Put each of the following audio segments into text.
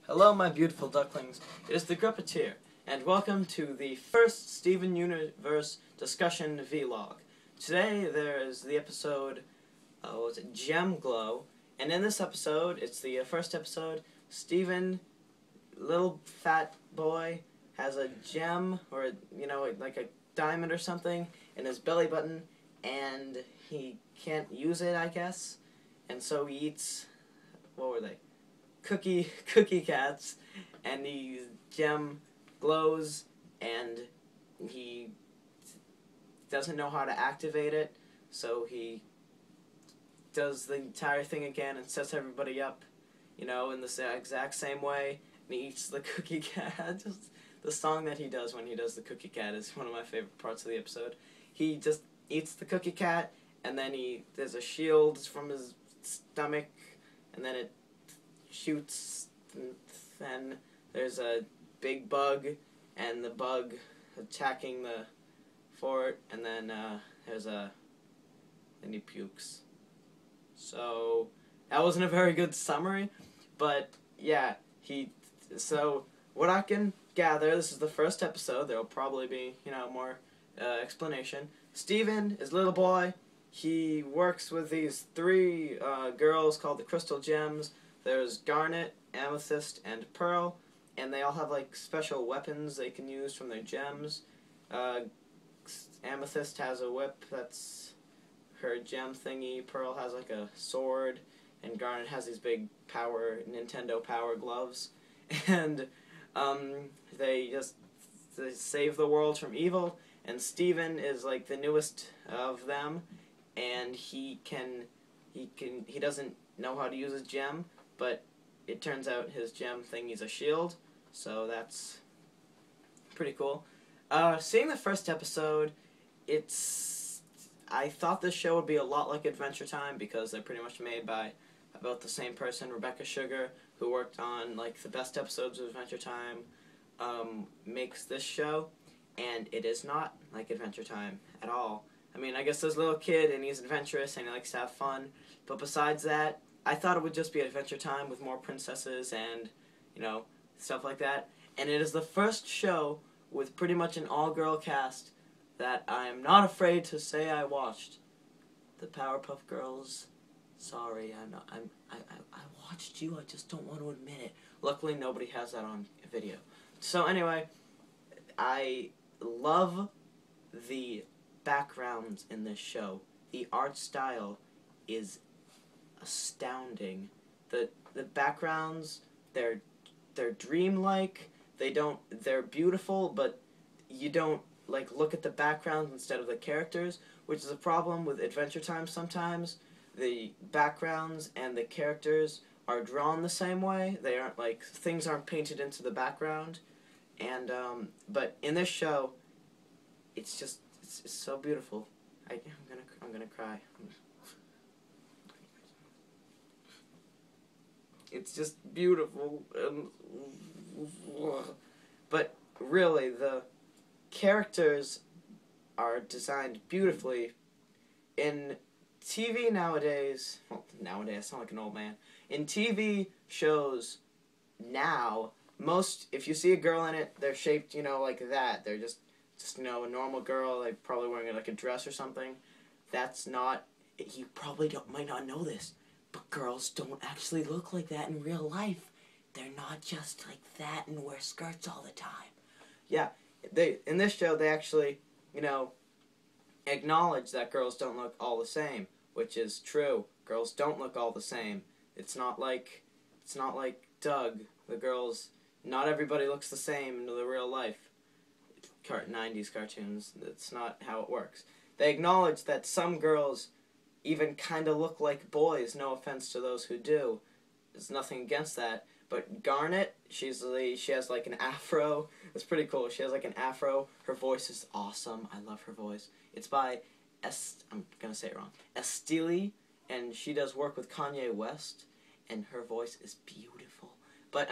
Hello, my beautiful ducklings. It is the Grippeteer, and welcome to the first Steven Universe discussion vlog. Today there is the episode, Gem Glow, and in this episode, it's the first episode, Steven, little fat boy, has a gem, or like a diamond or something, in his belly button, and he can't use it, I guess, and so he eats, what were they? Cookie cats, and the gem glows, and he doesn't know how to activate it, so he does the entire thing again and sets everybody up, in the exact same way, and he eats the cookie cat. Just the song that he does when he does the cookie cat is one of my favorite parts of the episode. He just eats the cookie cat, and then there's a shield from his stomach, and then it shoots, and then there's a big bug, and the bug attacking the fort, and then then he pukes. So that wasn't a very good summary, but yeah, so what I can gather, this is the first episode, there'll probably be, more explanation. Steven is a little boy. He works with these three girls called the Crystal Gems. There's Garnet, Amethyst, and Pearl, and they all have like special weapons they can use from their gems. Amethyst has a whip, that's her gem thingy. Pearl has like a sword, and Garnet has these big Nintendo Power gloves. And they save the world from evil, and Steven is like the newest of them, and he doesn't know how to use his gem, but it turns out his gem thingy's a shield, so that's pretty cool. Seeing the first episode, I thought this show would be a lot like Adventure Time, because they're pretty much made by about the same person, Rebecca Sugar, who worked on like the best episodes of Adventure Time, makes this show, and it is not like Adventure Time at all. I mean, I guess there's a little kid, and he's adventurous, and he likes to have fun, but besides that, I thought it would just be Adventure Time with more princesses and, stuff like that. And it is the first show with pretty much an all-girl cast that I am not afraid to say I watched. The Powerpuff Girls. Sorry, I watched you, I just don't want to admit it. Luckily, nobody has that on video. So anyway, I love the backgrounds in this show. The art style is astounding. The backgrounds, they're dreamlike. They're beautiful, but you don't like look at the backgrounds instead of the characters, which is a problem with Adventure Time sometimes. The backgrounds and the characters are drawn the same way. They aren't like things aren't painted into the background, and but in this show, it's so beautiful. I'm gonna cry. It's just beautiful. But really, the characters are designed beautifully. In TV nowadays, I sound like an old man. In TV shows now, if you see a girl in it, they're shaped, like that. They're just a normal girl, like probably wearing like a dress or something. That's not, you probably might not know this, but girls don't actually look like that in real life. They're not just like that and wear skirts all the time. Yeah, in this show, they actually, acknowledge that girls don't look all the same, which is true. Girls don't look all the same. It's not like Doug. Not everybody looks the same in the real life. 90s cartoons, that's not how it works. They acknowledge that some girls even kind of look like boys, no offense to those who do. There's nothing against that. But Garnet, she has like an afro. It's pretty cool. She has like an afro. Her voice is awesome. I love her voice. It's by I'm gonna say it wrong, Estili, and she does work with Kanye West, and her voice is beautiful. But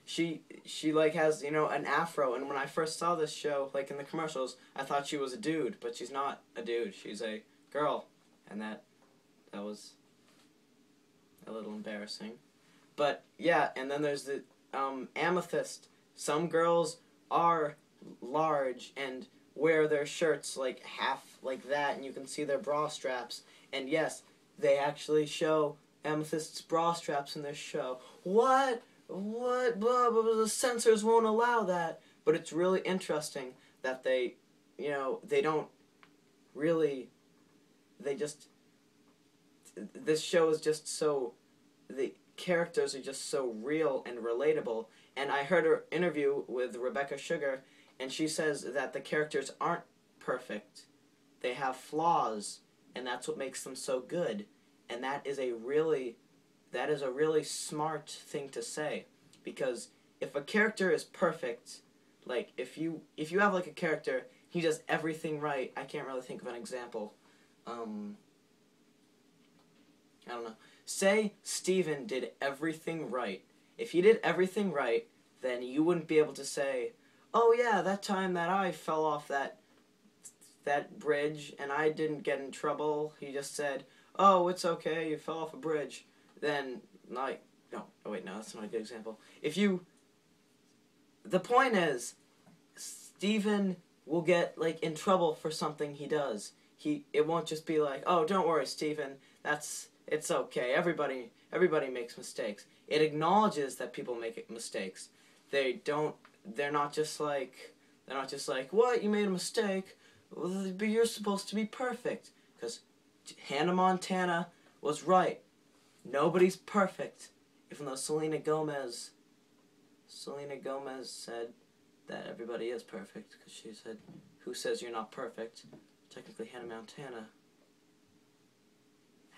she like has an afro, and when I first saw this show, like in the commercials, I thought she was a dude, but she's not a dude. She's a girl, and that was a little embarrassing. But yeah, and then there's Amethyst, some girls are large and wear their shirts like half like that, and you can see their bra straps. And yes, they actually show Amethyst's bra straps in this show. What? What? Blah, blah, blah. The censors won't allow that. But it's really interesting that they, they don't really, they just, this show is just so, the characters are just so real and relatable. And I heard her interview with Rebecca Sugar, and she says that the characters aren't perfect. They have flaws, and that's what makes them so good. And that is a really smart thing to say, because if a character is perfect, like if you have like a character, he does everything right. I can't really think of an example. I don't know. Say Steven did everything right. If he did everything right, then you wouldn't be able to say, "Oh yeah, that time that I fell off that bridge and I didn't get in trouble." He just said, "Oh, it's okay, you fell off a bridge." Then, like, no, oh wait, no, that's not a good example. The point is, Steven will get, like, in trouble for something he does. It won't just be like, "Oh, don't worry, Steven, it's okay, everybody makes mistakes." It acknowledges that people make mistakes. They're not just like, "What, you made a mistake? Well, but you're supposed to be perfect." Because Hannah Montana was right. Nobody's perfect. Even though Selena Gomez said that everybody is perfect, because she said, "Who says you're not perfect?" Technically Hannah Montana.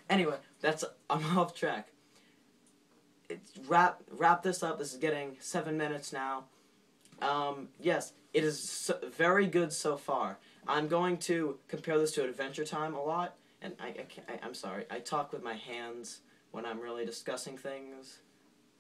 Anyway, I'm off track. Wrap this up. This is getting 7 minutes now. Yes, it is very good so far. I'm going to compare this to Adventure Time a lot, and I'm sorry, I talk with my hands when I'm really discussing things,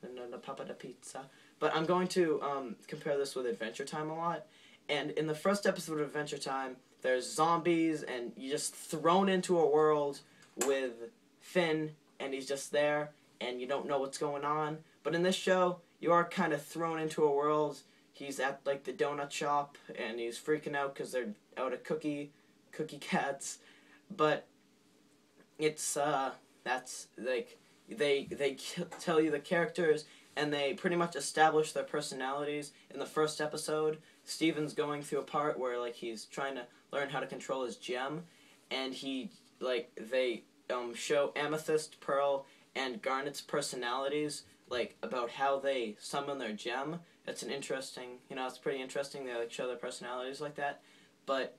and the papa da pizza. But I'm going to compare this with Adventure Time a lot. And in the first episode of Adventure Time, there's zombies, and you're just thrown into a world with Finn, and he's just there, and you don't know what's going on. But in this show, you are kind of thrown into a world. He's at, like, the donut shop, and he's freaking out because they're out of cookie cats. But it's, that's, like, they tell you the characters, and they pretty much establish their personalities. In the first episode, Steven's going through a part where, like, he's trying to learn how to control his gem, and they show Amethyst, Pearl, and Garnet's personalities, like, about how they summon their gem. It's it's pretty interesting. They, like, show their personalities like that. But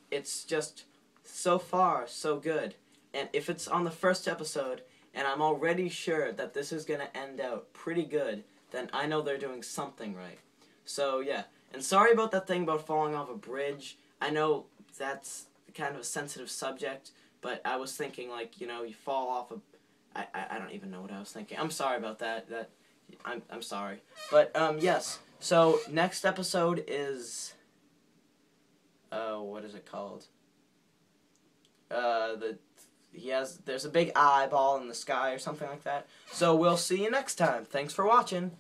it's just, so far, so good. And if it's on the first episode, and I'm already sure that this is going to end out pretty good, then I know they're doing something right. So, yeah. And sorry about that thing about falling off a bridge. I know that's kind of a sensitive subject, but I was thinking, like, you fall off I don't even know what I was thinking. I'm sorry about that. I'm sorry. But, yes. So, next episode is, what is it called? There's a big eyeball in the sky or something like that. So, we'll see you next time. Thanks for watching.